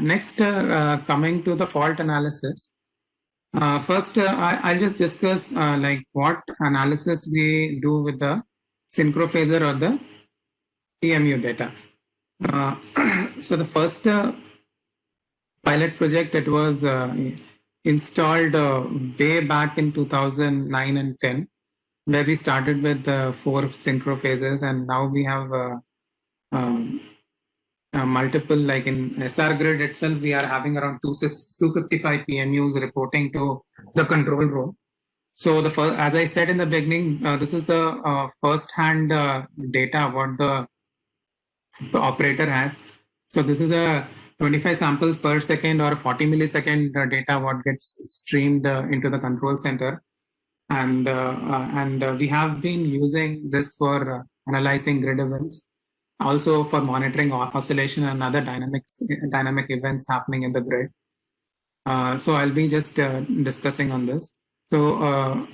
Next, coming to the fault analysis. First, I'll just discuss like what analysis we do with the synchrophaser or the PMU data. So the first pilot project, it was installed way back in 2009 and 10, where we started with 4 synchrophasers, and now we have multiple, like in SR grid itself, we are having around 255 PMUs reporting to the control room. So the first, as I said in the beginning, this is the first-hand data what the operator has. So this is a 25 samples per second or 40 millisecond data what gets streamed into the control center, and we have been using this for analyzing grid events, also for monitoring oscillation and other dynamic events happening in the grid. So I'll be just discussing on this. So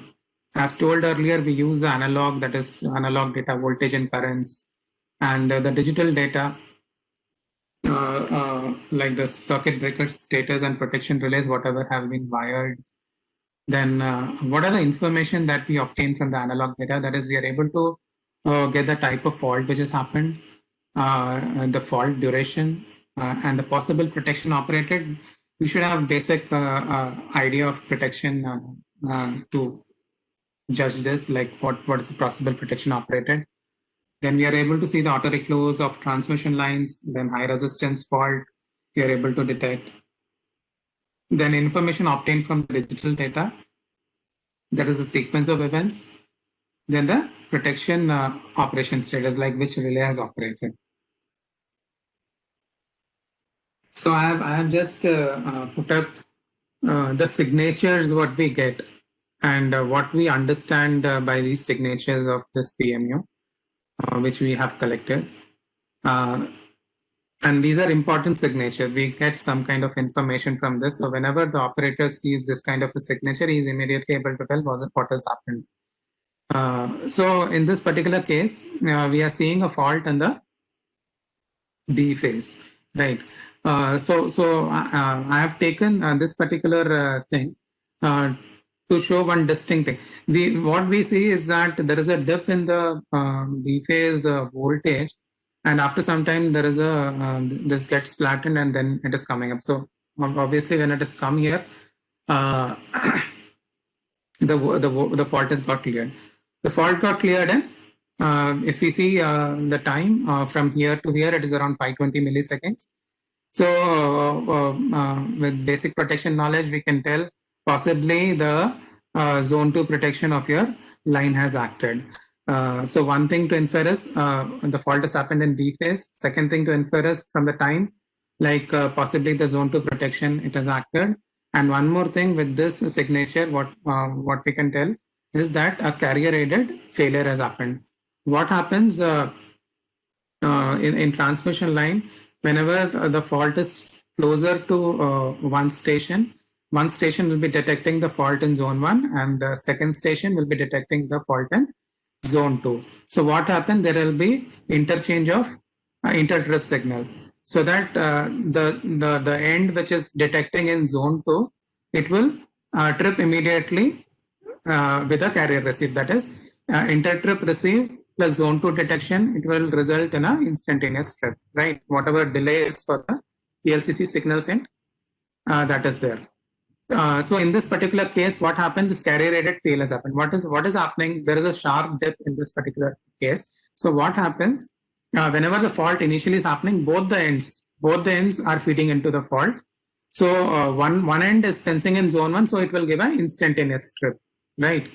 as told earlier, we use the analog, that is analog data, voltage and currents, and the digital data, like the circuit breakers, stators, and protection relays, whatever have been wired. Then what are the information that we obtain from the analog data? That is, we are able to get the type of fault which has happened, the fault duration, and the possible protection operated. We should have basic idea of protection to judge this, like what is the possible protection operated. Then we are able to see the auto reclose of transmission lines, then high resistance fault we are able to detect. Then information obtained from the digital data, that is the sequence of events. Then the protection operation status, like which relay has operated. So I have just put up the signatures what we get and what we understand by these signatures of this PMU, which we have collected. And these are important signatures. We get some kind of information from this. So whenever the operator sees this kind of a signature, he is immediately able to tell what has happened. So in this particular case, we are seeing a fault in the B phase, right? So I have taken this particular thing to show one distinct thing. What we see is that there is a dip in the B phase voltage, and after some time there is a this gets flattened and then it is coming up. So obviously when it has come here, the fault has got cleared. The fault got cleared, and if we see the time from here to here, it is around 520 milliseconds. So with basic protection knowledge, we can tell possibly the zone 2 protection of your line has acted. So one thing to infer is the fault has happened in B phase. Second thing to infer is from the time, like possibly the zone 2 protection, it has acted. And one more thing with this signature, what we can tell is that a carrier aided failure has happened. What happens in transmission line, whenever the fault is closer to one station will be detecting the fault in zone 1, and the second station will be detecting the fault in zone 2. So what happens, there will be interchange of inter-trip signal, so that the end which is detecting in zone 2, it will trip immediately with a carrier receive. That is inter-trip receive plus zone 2 detection, it will result in an instantaneous trip, right? Whatever delay is for the PLCC signal sent, that is there. So in this particular case, what happened? This carrier aided fail has happened. What is happening? There is a sharp dip in this particular case. So what happens? Whenever the fault initially is happening, both the ends are feeding into the fault. So one end is sensing in zone 1, so it will give an instantaneous trip, right?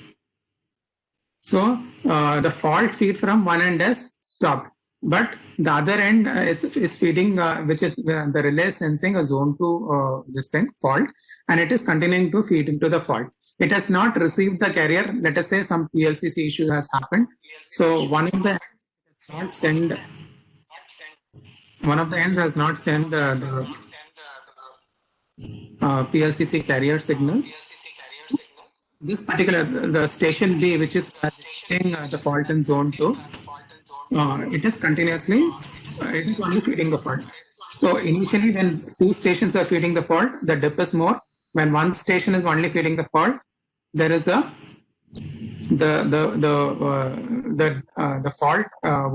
So the fault feed from one end has stopped, but the other end is feeding, which is the relay sensing a zone 2 this thing fault, and it is continuing to feed into the fault. It has not received the carrier. Let us say some PLCC issue has happened. So one of the ends has not sent the PLCC carrier signal. This particular, the station B, which is detecting the fault in zone 2, it is continuously, it is only feeding the fault. So initially, when two stations are feeding the fault, the dip is more. When one station is only feeding the fault, there is a the fault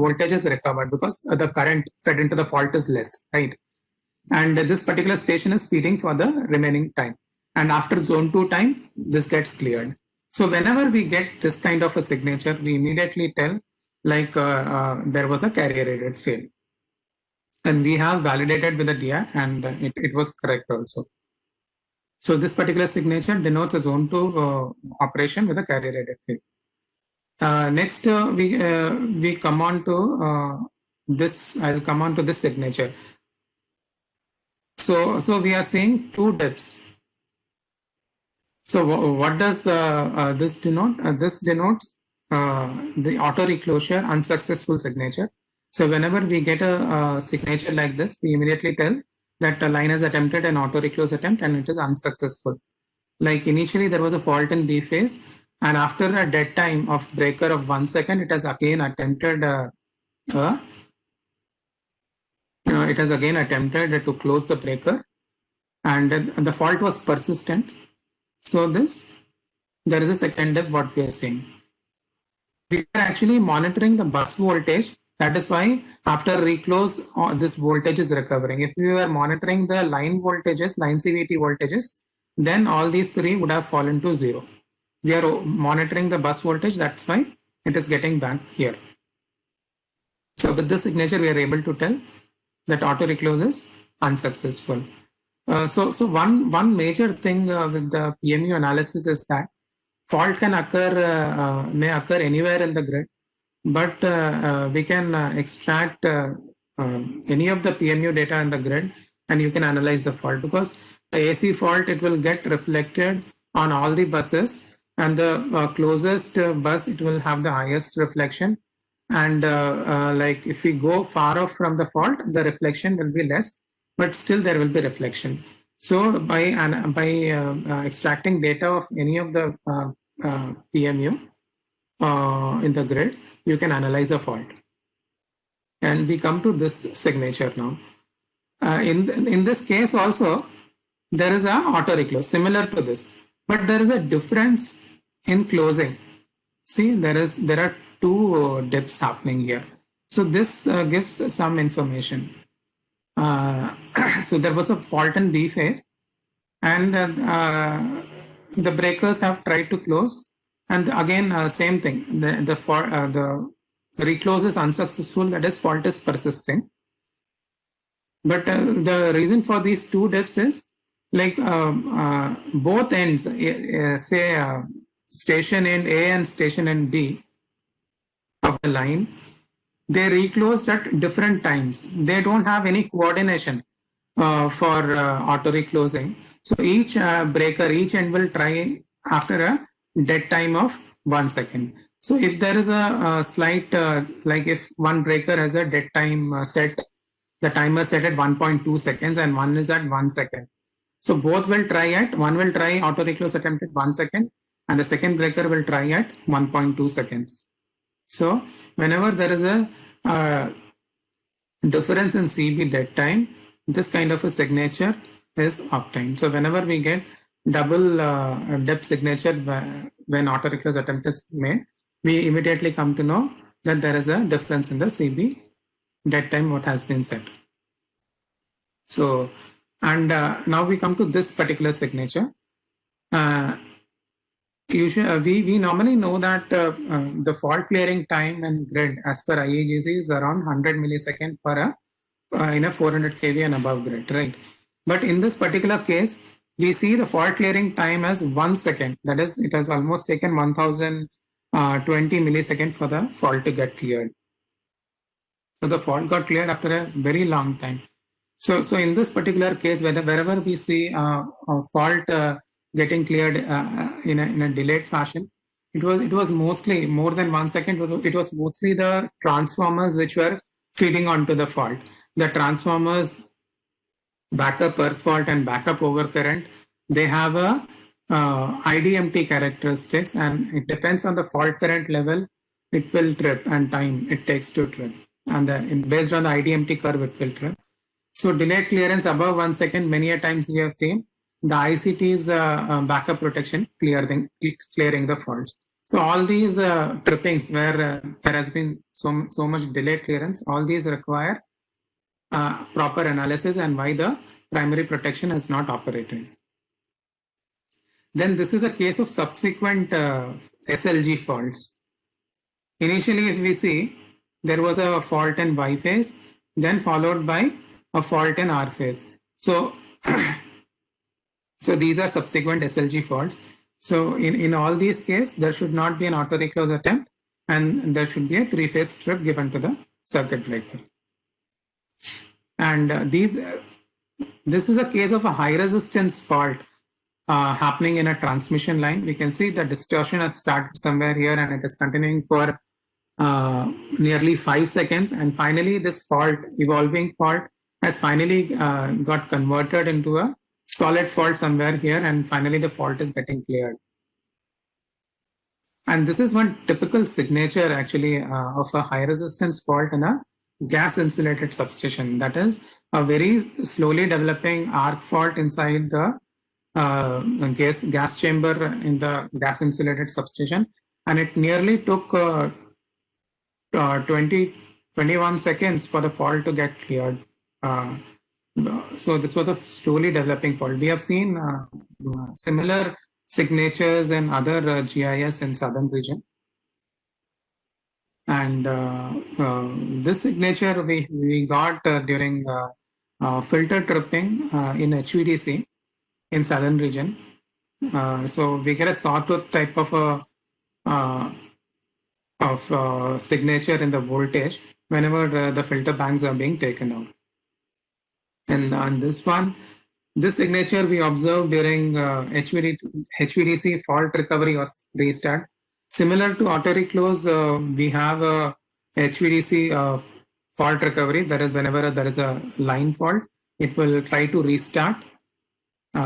voltage is recovered because the current fed into the fault is less, right? And this particular station is feeding for the remaining time. And after zone 2 time, this gets cleared. So whenever we get this kind of a signature, we immediately tell like there was a carrier rated fail. And we have validated with the DI and it was correct also. So this particular signature denotes a zone 2 operation with a carrier rated fail. Next, we come on to this. I'll come on to this signature. So we are seeing two dips. So what does this denote? This denotes the auto reclosure unsuccessful signature. So whenever we get a signature like this, we immediately tell that the line has attempted an auto reclose attempt and it is unsuccessful. Like initially there was a fault in B phase, and after a dead time of breaker of 1 second, it has again attempted to close the breaker, and the fault was persistent. So there is a second dip what we are seeing. We are actually monitoring the bus voltage. That is why after reclose, this voltage is recovering. If we were monitoring the line voltages, line CVT voltages, then all these three would have fallen to zero. We are monitoring the bus voltage. That's why it is getting back here. So with this signature, we are able to tell that auto reclose is unsuccessful. So one major thing with the PMU analysis is that fault can occur, may occur anywhere in the grid, but we can extract any of the PMU data in the grid and you can analyze the fault, because the AC fault, it will get reflected on all the buses, and the closest bus, it will have the highest reflection. And like if we go far off from the fault, the reflection will be less, but still there will be reflection. So by extracting data of any of the PMU in the grid, you can analyze a fault. And we come to this signature now. In this case also, there is a auto reclose similar to this, but there is a difference in closing. See, there are two dips happening here. So this gives some information. So there was a fault in B phase, and the breakers have tried to close, and again same thing. The reclose is unsuccessful. That is, fault is persisting. But the reason for these two dips is like both ends, say station end A and station end B of the line, they reclosed at different times. They don't have any coordination for auto reclosing. So each breaker, each end will try after a dead time of 1 second. So if there is a slight, like if one breaker has a dead time set, the timer set at 1.2 seconds and one is at 1 second. So both will try at, one will try auto reclose attempt at 1 second, and the second breaker will try at 1.2 seconds. So whenever there is a difference in CB dead time, this kind of a signature is obtained. So whenever we get double depth signature when auto reclose attempt is made, we immediately come to know that there is a difference in the CB dead time what has been set. So, and now we come to this particular signature. Usually, we normally know that the fault clearing time and grid as per IEGC is around 100 millisecond per in a 400 kV and above grid, right? But in this particular case, we see the fault clearing time as 1 second. That is, it has almost taken 1020 millisecond for the fault to get cleared. So the fault got cleared after a very long time. So in this particular case, wherever we see a fault getting cleared in a delayed fashion, it was mostly more than 1 second. It was mostly the transformers which were feeding onto the fault. The transformers, backup earth fault and backup overcurrent, they have a IDMT characteristics, and it depends on the fault current level. It will trip and time it takes to trip, and based on the IDMT curve, it will trip. So delayed clearance above 1 second, many a times we have seen the ICT's backup protection clearing the faults. So all these trippings where there has been so much delayed clearance, all these require proper analysis and why the primary protection is not operated. Then this is a case of subsequent SLG faults. Initially, if we see, there was a fault in Y phase, then followed by a fault in R phase. So, so these are subsequent SLG faults. So in all these cases, there should not be an auto reclose attempt, and there should be a three-phase strip given to the circuit breaker. And this is a case of a high resistance fault happening in a transmission line. We can see the distortion has started somewhere here and it is continuing for nearly 5 seconds. And finally, this fault, evolving fault, has finally got converted into a solid fault somewhere here. And finally, the fault is getting cleared. And this is one typical signature actually of a high resistance fault in a gas insulated substation. That is a very slowly developing arc fault inside the gas chamber in the gas insulated substation, and it nearly took 21 seconds for the fault to get cleared. So this was a slowly developing fault. We have seen similar signatures in other GIS in southern region. And this signature we got during filter tripping in HVDC in southern region. So we get a sawtooth type of a signature in the voltage whenever the filter banks are being taken out. And on this one, this signature we observed during HVDC fault recovery or restart. Similar to auto reclose, we have a HVDC fault recovery. That is, whenever there is a line fault, it will try to restart 2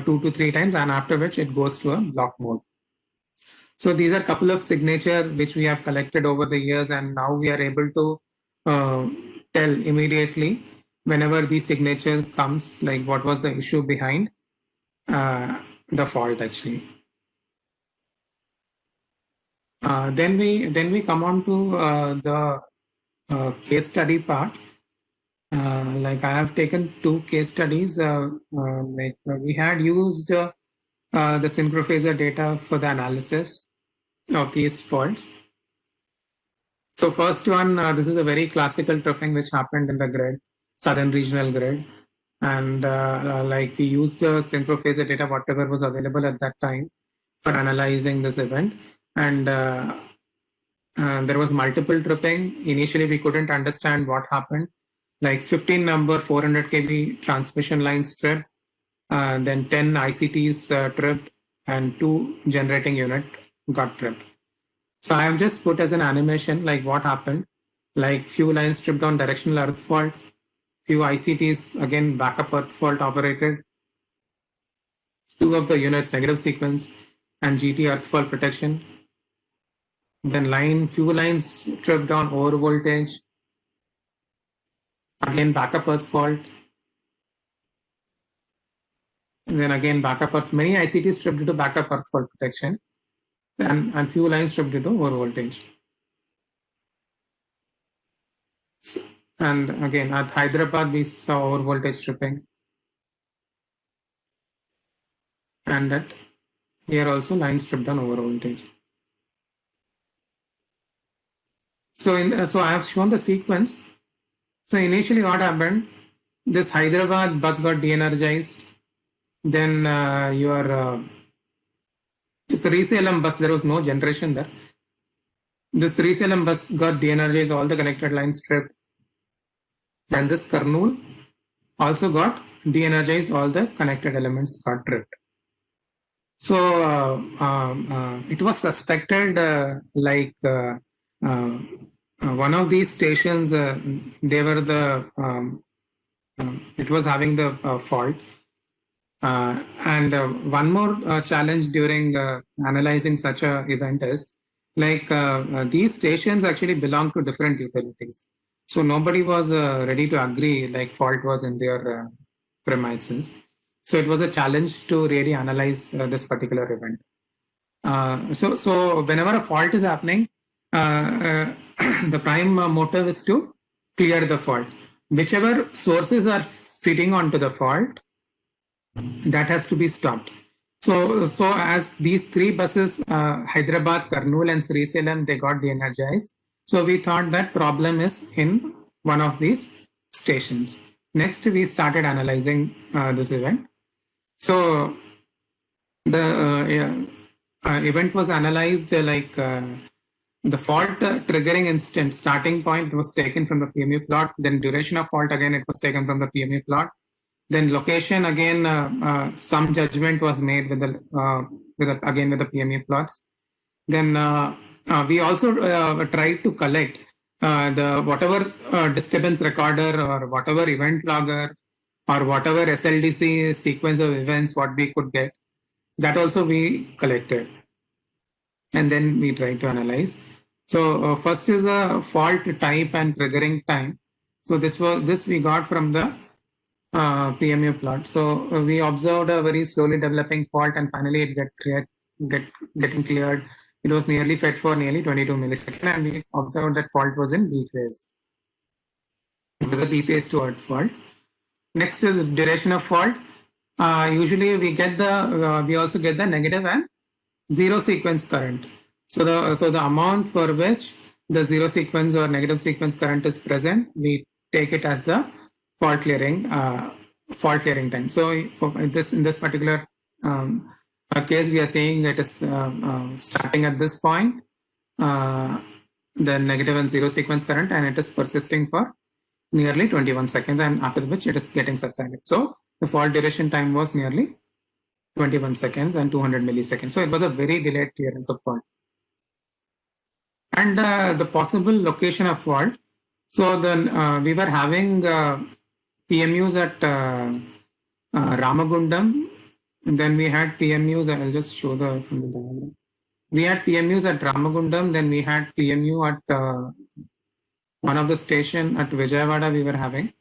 to 3 times, and after which it goes to a block mode. So these are a couple of signatures which we have collected over the years, and now we are able to tell immediately whenever the signature comes, like what was the issue behind the fault actually. Then we come on to the case study part. Like I have taken 2 case studies. We had used the synchrophasor data for the analysis of these faults. So first one, this is a very classical tripping which happened in the grid, southern regional grid. And like we used the synchrophasor data, whatever was available at that time for analyzing this event. And there was multiple tripping. Initially, we couldn't understand what happened. Like 15 number 400 kV transmission lines tripped, then 10 ICTs tripped, and 2 generating unit got tripped. So I have just put as an animation like what happened. Like few lines tripped on directional earth fault, few ICTs again backup earth fault operated, 2 of the units negative sequence and GT earth fault protection. Then few lines tripped on over voltage. Again, backup earth fault. And then again, backup earth. Many ICTs tripped into backup earth fault protection. And few lines tripped into over voltage. And again, at Hyderabad, we saw over voltage tripping. And that here also lines tripped on over voltage. So I have shown the sequence. So initially what happened, this Hyderabad bus got de-energized. Then this Resalem bus, there was no generation there. This Resalem bus got de-energized, all the connected lines tripped. And this Kurnool also got de-energized, all the connected elements got tripped. So it was suspected one of these stations, they were it was having the fault. And one more challenge during analyzing such a event is like these stations actually belong to different utilities. So nobody was ready to agree like fault was in their premises. So it was a challenge to really analyze this particular event. So whenever a fault is happening, the prime motive is to clear the fault. Whichever sources are feeding onto the fault, that has to be stopped. So as these three buses, Hyderabad, Kurnool, and Srisailam, they got de-energized. So we thought that problem is in one of these stations. Next, we started analyzing this event. So the event was analyzed the fault triggering instant starting point was taken from the PMU plot. Then duration of fault again it was taken from the PMU plot. Then location again some judgment was made with the PMU plots. Then we also tried to collect the whatever disturbance recorder or whatever event logger or whatever SLDC sequence of events what we could get. That also we collected, and then we try to analyze. So first is the fault type and triggering time. So this we got from the PMU plot. So we observed a very slowly developing fault, and finally it getting cleared. It was nearly fed for nearly 22 milliseconds, and we observed that fault was in B phase. It was a B phase to earth fault. Next is the duration of fault. Usually we also get the negative and zero sequence current. So the amount for which the zero sequence or negative sequence current is present, we take it as the fault clearing time. So in this particular case, we are saying that is starting at this point, the negative and zero sequence current, and it is persisting for nearly 21 seconds, and after which it is getting subsided. So the fault duration time was nearly 21 seconds and 200 milliseconds. So it was a very delayed clearance of fault. And the possible location of fault. So then we were having PMUs at Ramagundam. And then we had PMUs, I'll just show the from the diagram. We had PMUs at Ramagundam, then we had PMU at one of the station at Vijayawada we were having.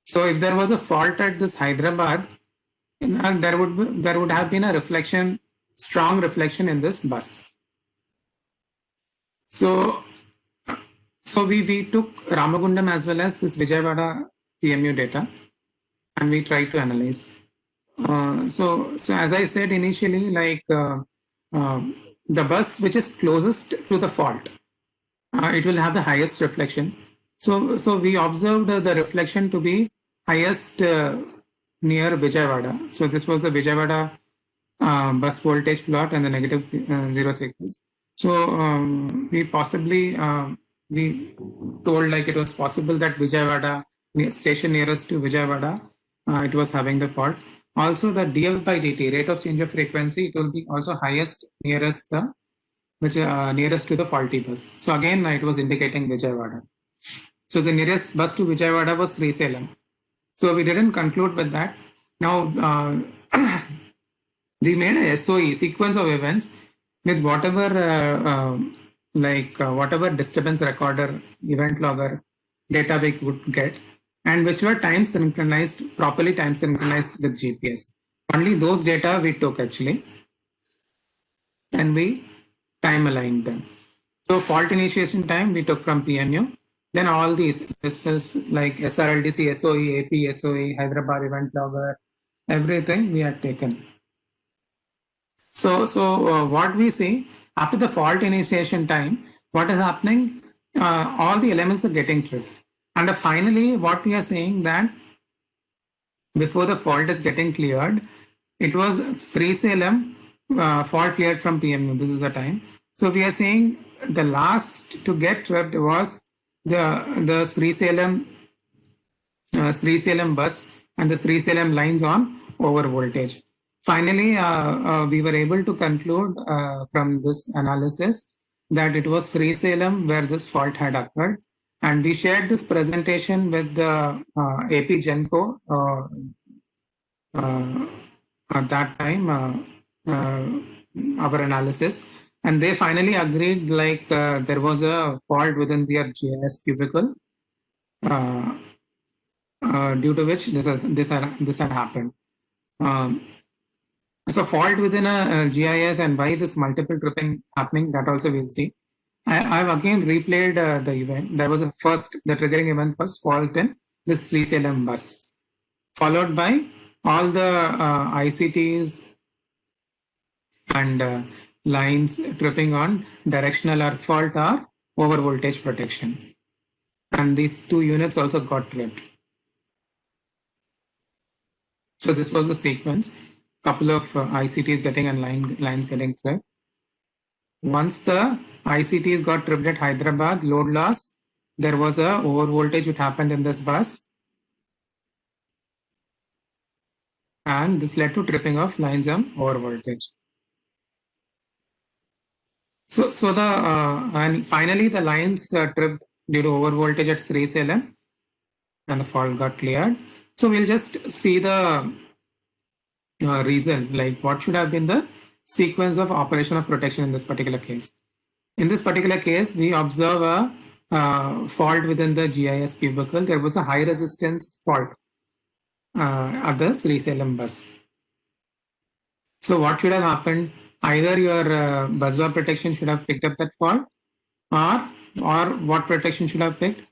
So if there was a fault at this Hyderabad, there would have been a strong reflection in this bus. So we took Ramagundam as well as this Vijayawada PMU data, and we tried to analyze. So as I said initially, like the bus which is closest to the fault, it will have the highest reflection. So we observed the reflection to be highest near Vijayawada. So this was the Vijayawada bus voltage plot and the negative zero sequence. So we possibly we told like it was possible that Vijayawada station nearest to Vijayawada it was having the fault. Also the df by dt rate of change of frequency, it will be also highest nearest nearest to the faulty bus. So again it was indicating Vijayawada. So the nearest bus to Vijayawada was Srisailam. So we didn't conclude with that. Now we made a SOE sequence of events with whatever whatever disturbance recorder, event logger data we would get, and which were properly time synchronized with GPS. Only those data we took actually, and we time aligned them. So fault initiation time we took from PMU. Then all these, this is like SRLDC, SOE, AP, SOE, Hyderabad event logger, everything we had taken. So what we see after the fault initiation time, what is happening? All the elements are getting tripped. And finally, what we are saying that before the fault is getting cleared, it was Srisailam fault cleared from PMU. This is the time. So we are saying the last to get tripped was the Srisailam bus and the Srisailam lines on over voltage. Finally, we were able to conclude from this analysis that it was Srisailam where this fault had occurred. And we shared this presentation with the AP Genco at that time, our analysis. And they finally agreed like there was a fault within their GIS cubicle. due to which this had happened. So fault within a GIS and why this multiple tripping happening, that also we'll see. I've again replayed the event. There was the triggering event was fault in this 3CLM bus, followed by all the ICTs and lines tripping on directional earth fault or over voltage protection. And these two units also got tripped. So this was the sequence. Couple of ICTs getting and lines getting tripped. Once the ICTs got tripped at Hyderabad, load loss, there was a over voltage which happened in this bus. And this led to tripping of lines on over voltage. So and finally the lines tripped due to over voltage at 3CLM and the fault got cleared. So we'll just see the reason, like what should have been the sequence of operation of protection in this particular case. In this particular case, we observe a fault within the GIS cubicle. There was a high resistance fault at the 3CLM bus. So what should have happened? Either your busbar protection should have picked up that fault, or what protection should have picked?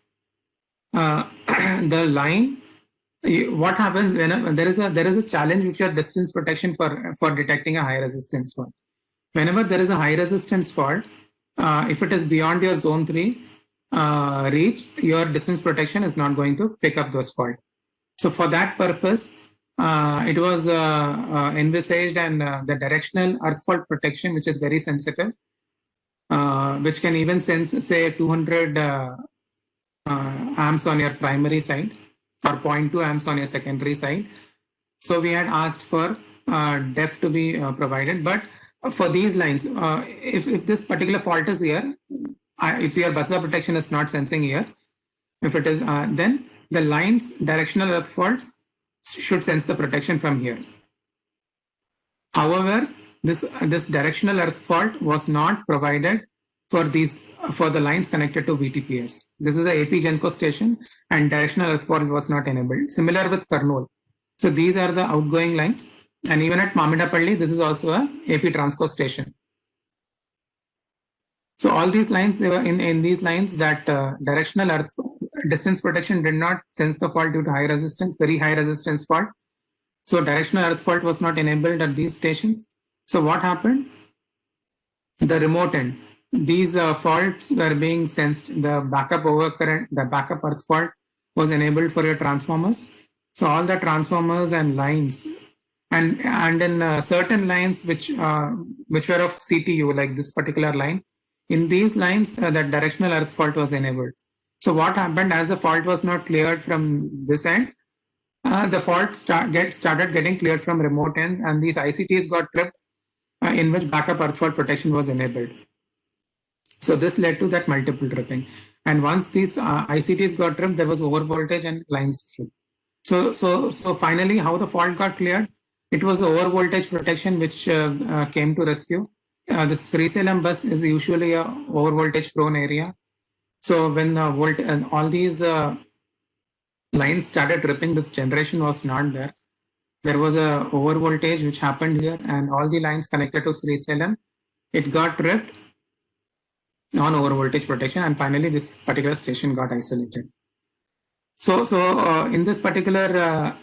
The line. What happens when there is a challenge with your distance protection for detecting a high resistance fault? Whenever there is a high resistance fault, if it is beyond your zone 3 reach, your distance protection is not going to pick up those faults. So for that purpose, it was envisaged, and the directional earth fault protection, which is very sensitive, which can even sense say 200 amps on your primary side or 0.2 amps on your secondary side. So we had asked for DEF to be provided, but for these lines, if this particular fault is here, if your busbar protection is not sensing here, if it is, then the line's directional earth fault should sense the protection from here. However, this directional earth fault was not provided for the lines connected to VTPS. This is a AP Genco station, and directional earth fault was not enabled. Similar with Kurnool. So these are the outgoing lines, and even at Mamidapalli, this is also a AP Transco station. So all these lines, they were in these lines that directional earth distance protection did not sense the fault due to high resistance, very high resistance fault. So directional earth fault was not enabled at these stations. So what happened? The remote end, these faults were being sensed. The backup overcurrent, the backup earth fault was enabled for your transformers. So all the transformers and lines, and in certain lines which were of CTU, like this particular line, in these lines that directional earth fault was enabled. So what happened, as the fault was not cleared from this end, the fault started getting cleared from remote end, and these ICTs got tripped, in which backup earth fault protection was enabled. So this led to that multiple tripping. And once these ICTs got tripped, there was over voltage and lines tripped. So finally, how the fault got cleared? It was the over voltage protection which came to rescue. This 3CLM bus is usually a over voltage prone area. So when all these lines started tripping, this generation was not there. There was a over voltage which happened here, and all the lines connected to 3CLM, it got tripped on over voltage protection, and finally this particular station got isolated. So in this particular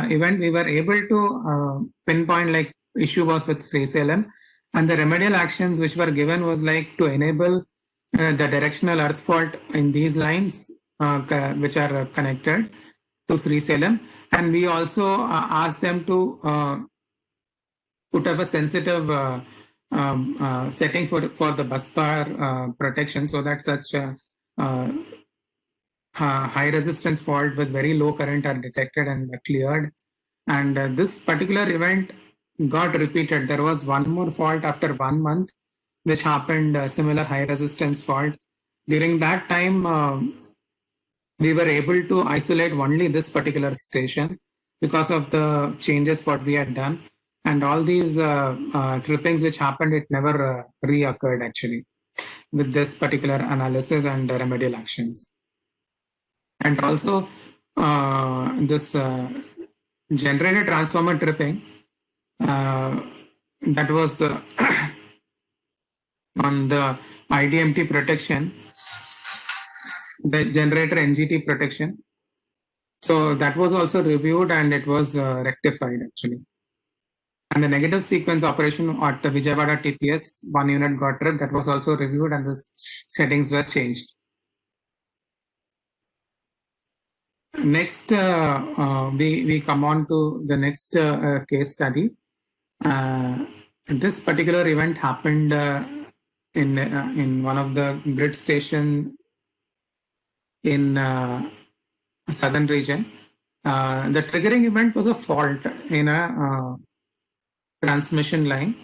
event, we were able to pinpoint like issue was with 3CLM, and the remedial actions which were given was like to enable the directional earth fault in these lines which are connected to 3CLM, and we also asked them to put up a sensitive setting for the busbar protection, so that such high resistance fault with very low current are detected and cleared. And this particular event got repeated. There was one more fault after 1 month, which happened, similar high resistance fault. During that time, we were able to isolate only this particular station because of the changes what we had done. And all these trippings which happened, it never reoccurred actually with this particular analysis and remedial actions. And also this generator transformer tripping that was on the IDMT protection, the generator NGT protection. So that was also reviewed and it was rectified actually. And the negative sequence operation at the Vijayawada TPS, 1 unit got tripped. That was also reviewed and the settings were changed. Next, we come on to the next case study. This particular event happened in one of the grid station in southern region. The triggering event was a fault in a transmission line.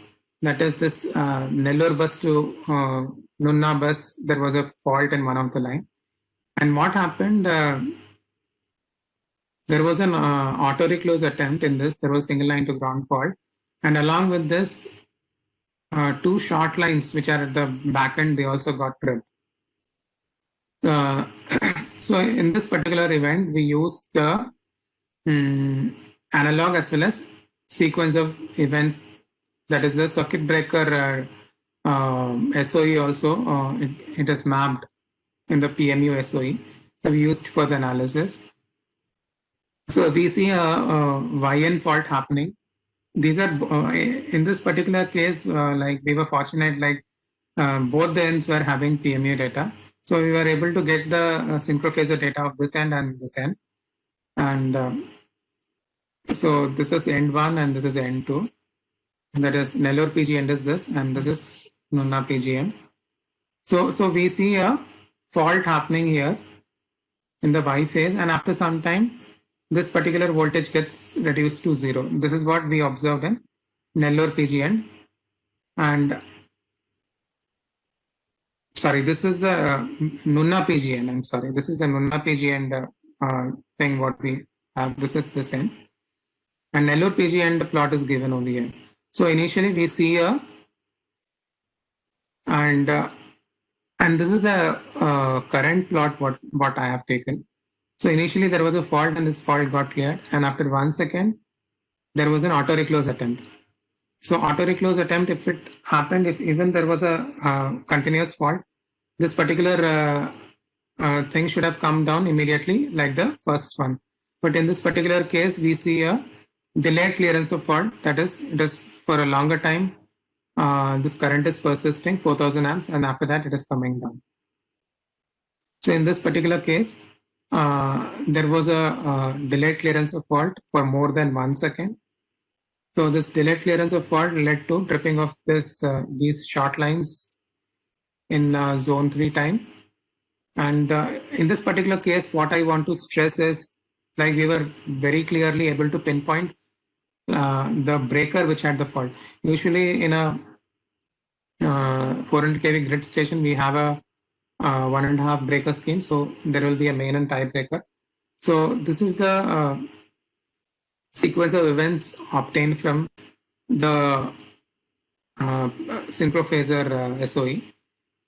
That is this Nellore bus to Nunna bus. There was a fault in one of the line. And what happened? There was an auto reclose attempt in this. There was single line to ground fault. And along with this, two short lines which are at the back end, they also got tripped. So in this particular event, we used the analog as well as sequence of event, that is the circuit breaker SOE also, it is mapped in the PMU SOE. So we used for the analysis. So we see a YN fault happening. These are, in this particular case, like we were fortunate, like both the ends were having PMU data. So we were able to get the synchrophasor data of this end and this end. And so this is end 1 and this is end 2. That is Nellore PG end is this, and this is Nunna PGM. So we see a fault happening here in the Y phase, and after some time, this particular voltage gets reduced to 0. This is what we observed in Nellore PG end. And sorry, this is the Nunna PGN. I'm sorry, this is the Nunna PGN thing what we have. This is this end. And Nellore PGN plot is given over here. So initially we see a, and this is the current plot what I have taken. So initially there was a fault and this fault got cleared. And after 1 second, there was an auto reclose attempt. So auto reclose attempt, if it happened, if even there was a continuous fault, this particular thing should have come down immediately like the first one. But in this particular case, we see a delayed clearance of fault. That is, it is for a longer time. This current is persisting 4000 amps and after that it is coming down. So in this particular case, there was a delayed clearance of fault for more than 1 second. So this delayed clearance of fault led to tripping of this these short lines in zone 3 time. And in this particular case, what I want to stress is, like we were very clearly able to pinpoint the breaker which had the fault. Usually in a 400 kV grid station, we have a 1.5 breaker scheme. So there will be a main and tie breaker. So this is the sequence of events obtained from the synchrophasor SOE.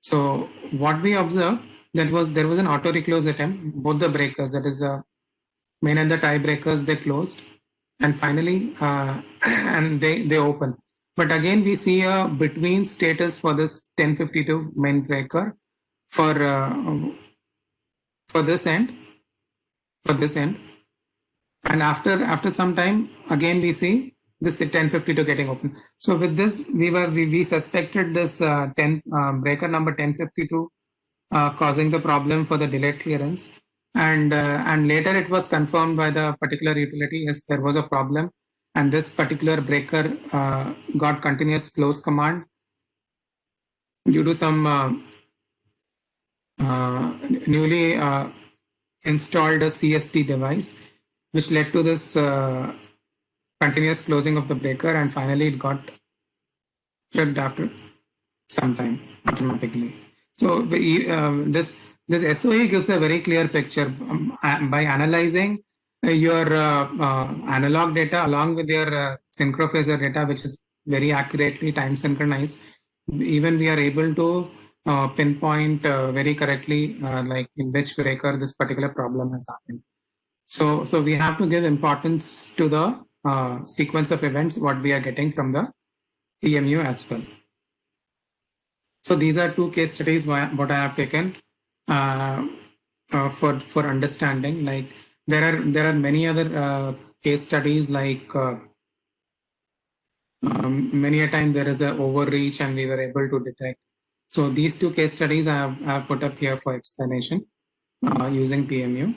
So what we observed, there was an auto reclose attempt. Both the breakers, that is the main and the tie breakers, they closed, and finally and they open. But again, we see a between status for this 1052 main breaker for this end, and after some time, again we see this 1052 getting open. So with this, we suspected this breaker number 1052 causing the problem for the delayed clearance, and later it was confirmed by the particular utility, yes, there was a problem, and this particular breaker got continuous close command due to some newly installed CST device, which led to this continuous closing of the breaker, and finally it got tripped after some time automatically. So this SOE gives a very clear picture by analyzing your analog data along with your synchrophasor data, which is very accurately time synchronized. Even we are able to pinpoint very correctly like in which breaker this particular problem has happened. So we have to give importance to the sequence of events what we are getting from the PMU as well. So these are two case studies what I have taken for understanding. Like there are many other case studies like many a time there is a overreach and we were able to detect. So these two case studies I have put up here for explanation using PMU.